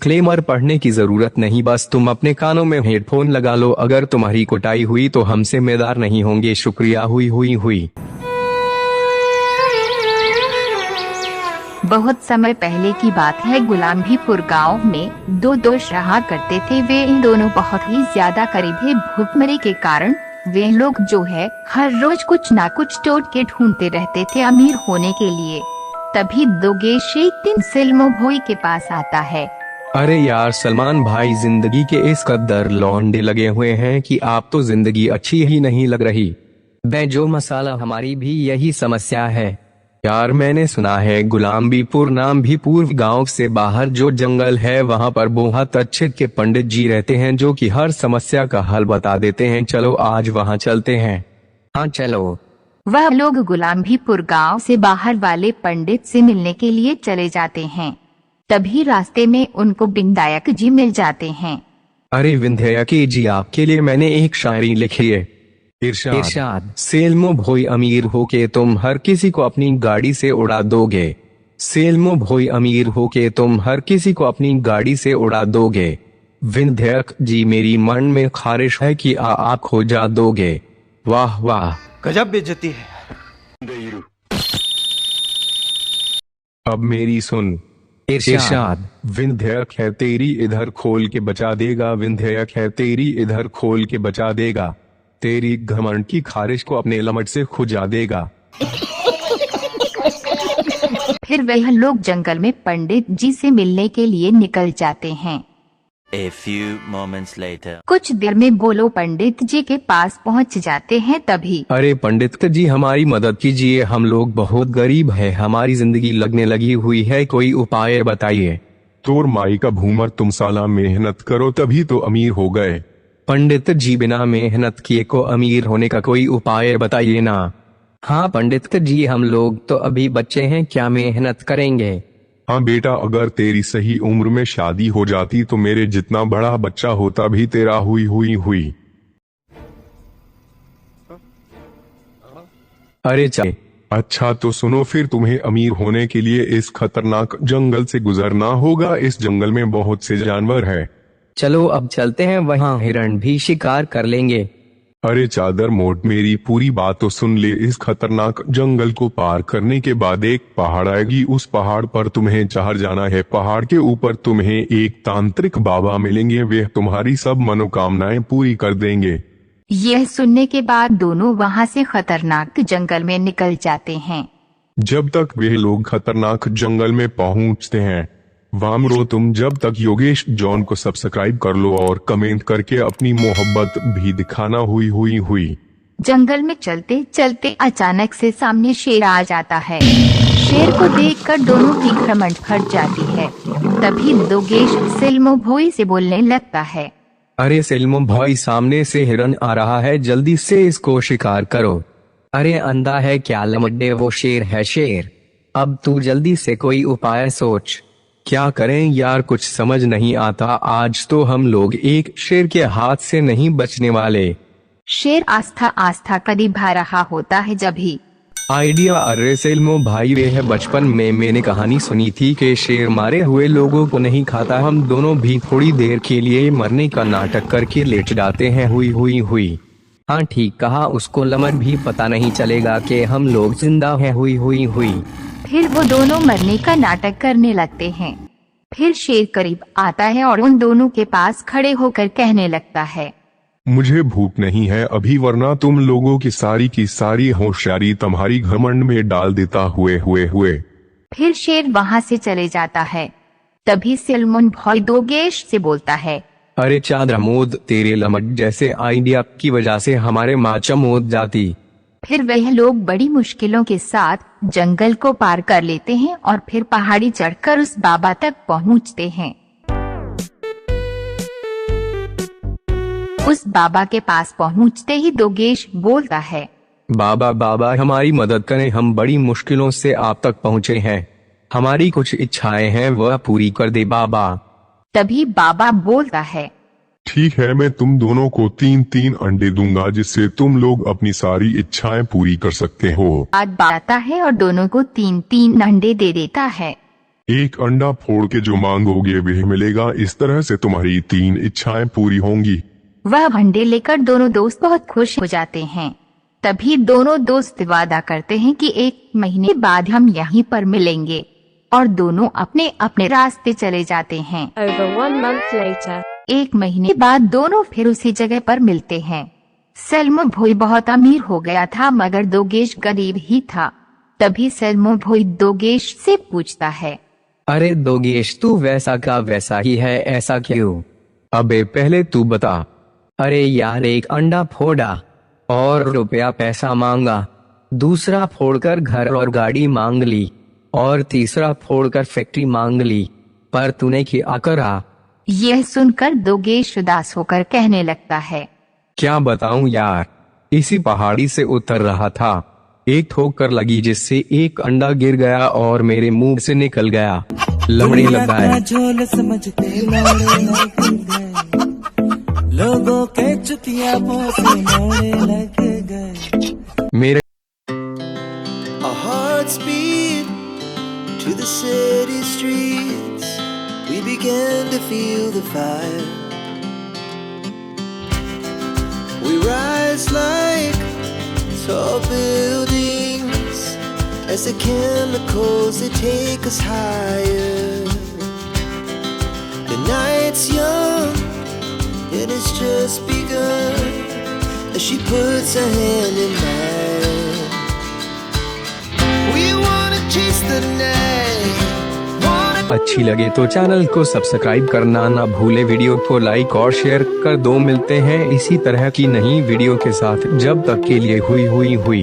Disclaimer पढ़ने की जरूरत नहीं, बस तुम अपने कानों में हेडफोन लगा लो। अगर तुम्हारी कुटाई हुई तो हम जिम्मेदार नहीं होंगे। शुक्रिया। हुई। बहुत समय पहले की बात है। गुलामभीपुर गांव में दो दोस्त रहा करते थे। वे इन दोनों बहुत ही ज्यादा करीब थे। भूखमरी के कारण वे लोग जो है हर रोज कुछ ना कुछ टोटके ढूंढते रहते थे अमीर होने के लिए। तभी दोगेश एक दिन सिल्मो भोई के पास आता है। अरे यार सलमान भाई, जिंदगी के इस कदर लौंडे लगे हुए हैं कि आप तो जिंदगी अच्छी ही नहीं लग रही। बेजो मसाला, हमारी भी यही समस्या है यार। मैंने सुना है गुलामबीपुर नाम भी पूर्व गांव से बाहर जो जंगल है वहां पर बहुत अच्छे के पंडित जी रहते हैं जो कि हर समस्या का हल बता देते हैं। चलो आज वहां चलते हैं। हाँ चलो। वह लोग गुलामभीपुर गांव से बाहर वाले पंडित से मिलने के लिए चले जाते हैं। तभी रास्ते में उनको विंध्याक जी मिल जाते हैं। अरे विंध्याक जी, आपके लिए मैंने एक शायरी लिखी है। इरशाद। सेल्मो भोई अमीर हो के तुम हर किसी को अपनी गाड़ी से उड़ा दोगे। सेल्मो भोई अमीर हो के तुम हर किसी को अपनी गाड़ी से उड़ा दोगे। विंध्याक जी, मेरी मन में ख्वाहिश है कि आप खो जा दोगे। वाह वाह, गजब बेइज्जती है। अब मेरी सुन। इरशाद। विंध्याक है तेरी इधर खोल के बचा देगा। विंध्याक है तेरी इधर खोल के बचा देगा। तेरी घमंड की खारिश को अपने लमट से खुजा देगा। फिर वह लोग जंगल में पंडित जी से मिलने के लिए निकल जाते हैं। A few moments later. कुछ देर में बोलो पंडित जी के पास पहुंच जाते हैं। तभी अरे पंडित जी, हमारी मदद कीजिए, हम लोग बहुत गरीब हैं, हमारी जिंदगी लगने लगी हुई है, कोई उपाय बताइए। तोर माई का भूमर, तुम साला मेहनत करो तभी तो अमीर हो गए। पंडित जी, बिना मेहनत किए को अमीर होने का कोई उपाय बताइए ना। हाँ पंडित जी, हम लोग तो अभी बच्चे हैं, क्या मेहनत करेंगे। हाँ बेटा, अगर तेरी सही उम्र में शादी हो जाती तो मेरे जितना बड़ा बच्चा होता भी तेरा हुई। अरे चल। अच्छा तो सुनो, फिर तुम्हें अमीर होने के लिए इस खतरनाक जंगल से गुजरना होगा। इस जंगल में बहुत से जानवर हैं। चलो अब चलते हैं, वहाँ हिरण भी शिकार कर लेंगे। अरे चादर मोट, मेरी पूरी बात तो सुन ले। इस खतरनाक जंगल को पार करने के बाद एक पहाड़ आएगी। उस पहाड़ पर तुम्हें चढ़ जाना है। पहाड़ के ऊपर तुम्हें एक तांत्रिक बाबा मिलेंगे। वे तुम्हारी सब मनोकामनाएं पूरी कर देंगे। यह सुनने के बाद दोनों वहां से खतरनाक जंगल में निकल जाते हैं। जब तक वे लोग खतरनाक जंगल में पहुंचते हैं, वामरो तुम जब तक योगेश जॉन को सब्सक्राइब कर लो और कमेंट करके अपनी मोहब्बत भी दिखाना। हुई। जंगल में चलते चलते अचानक से सामने शेर आ जाता है। शेर को देखकर दोनों की घमंड फट जाती है। तभी दोगेश सिल्मो भोई से बोलने लगता है। अरे सिल्मो भोई, सामने से हिरन आ रहा है, जल्दी से इसको शिकार करो। अरे अंधा है क्या लमड्डे, वो शेर है शेर। अब तू जल्दी से कोई उपाय सोच। क्या करें यार, कुछ समझ नहीं आता। आज तो हम लोग एक शेर के हाथ से नहीं बचने वाले। शेर आस्था करीब आ रहा होता है जब ही आइडिया। अरे सिल्मो भाई, वे है बचपन में मैंने कहानी सुनी थी कि शेर मारे हुए लोगों को नहीं खाता। हम दोनों भी थोड़ी देर के लिए मरने का नाटक करके लेट जाते हैं। हुई। हाँ ठीक कहा, उसको लमट भी पता नहीं चलेगा कि हम लोग जिंदा हैं। हुई। फिर वो दोनों मरने का नाटक करने लगते हैं। फिर शेर करीब आता है और उन दोनों के पास खड़े होकर कहने लगता है, मुझे भूख नहीं है अभी, वरना तुम लोगों की सारी होशियारी तुम्हारी घमंड में डाल देता। हुए। फिर शेर वहाँ से चले जाता है। तभी सिल्मो भोई दोगेश से बोलता है, अरे चादरमोद, तेरे लमट जैसे आइडिया की वजह से हमारे माँ चमोद जाती। फिर वह लोग बड़ी मुश्किलों के साथ जंगल को पार कर लेते हैं और फिर पहाड़ी चढ़कर उस बाबा तक पहुंचते हैं। उस बाबा के पास पहुंचते ही दोगेश बोलता है, बाबा हमारी मदद करें, हम बड़ी मुश्किलों से आप तक पहुँचे हैं, हमारी कुछ इच्छाएं हैं वह पूरी कर दे बाबा। तभी बाबा बोलता है, ठीक है, मैं तुम दोनों को 3 अंडे दूंगा जिससे तुम लोग अपनी सारी इच्छाएं पूरी कर सकते हो। बात आता है और दोनों को 3 अंडे दे देता है। एक अंडा फोड़ के जो मांगोगे वह मिलेगा। इस तरह से तुम्हारी 3 इच्छाएं पूरी होंगी। वह अंडे लेकर दोनों दोस्त बहुत खुश हो जाते हैं। तभी दोनों दोस्त वादा करते हैं कि 1 महीने बाद हम यहीं पर मिलेंगे, और दोनों अपने अपने रास्ते चले जाते हैं। Over 1 month later. 1 महीने बाद दोनों फिर उसी जगह पर मिलते हैं। सलमो भोई बहुत अमीर हो गया था मगर दोगेश गरीब ही था। तभी सलमो भोई दोगेश से पूछता है, अरे दोगेश, तू वैसा का वैसा ही है, ऐसा क्यों? अबे पहले तू बता। अरे यार, एक अंडा फोड़ा और रुपया पैसा मांगा, दूसरा फोड़कर घर और गाड़ी मांग ली, और तीसरा फोड़कर फैक्ट्री मांग ली, पर तूने क्या करा? यह सुनकर दोगेश उदास होकर कहने लगता है, क्या बताऊं यार, इसी पहाड़ी से उतर रहा था, एक ठोकर लगी जिससे एक अंडा गिर गया और मेरे मुंह से निकल गया। लमड़ी लगा है। झोल समझते लौड़े लग गए, लोगों के चुतिया से मोड़े लग गए। मेरे Our hearts beat to the city streets. We began to feel the fire. We rise like tall buildings as the chemicals they take us higher. The night's young and it's just begun as she puts her hand in mine. We wanna chase the night. अच्छी लगे तो channel को subscribe करना ना भूले, video को like और share कर दो। मिलते हैं इसी तरह की नई वीडियो के साथ, जब तक के लिए हुई।